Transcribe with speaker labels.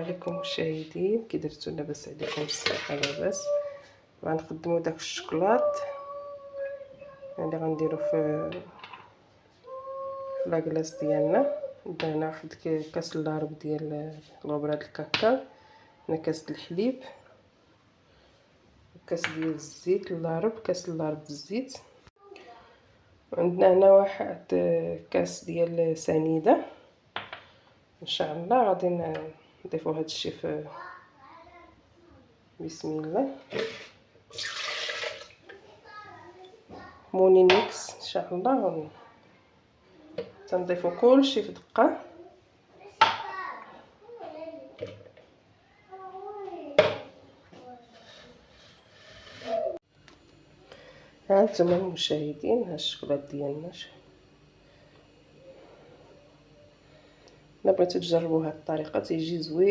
Speaker 1: عليكم مشاهدين، كي درتو لاباس عليكم الصحه؟ لاباس. غنخدموا داك الشكلاط اللي غنديرو في لاكلاص ديالنا. هنا واحد كاس اللارب ديال الغبره د الكاكاو، هنا كاس الحليب، كاس ديال الزيت اللارب، كاس اللارب الزيت. عندنا هنا واحد كاس ديال سنيده. ان شاء الله غادي نضيفوا هذا الشيء في بسم الله. موني ميكس ان شاء الله. تنضيفوا كلشي في دقه. ها نتوما المشاهدين، ها الشكلاط ديالنا. الا بغيتو تجربوا هاد الطريقه تيجي زوين.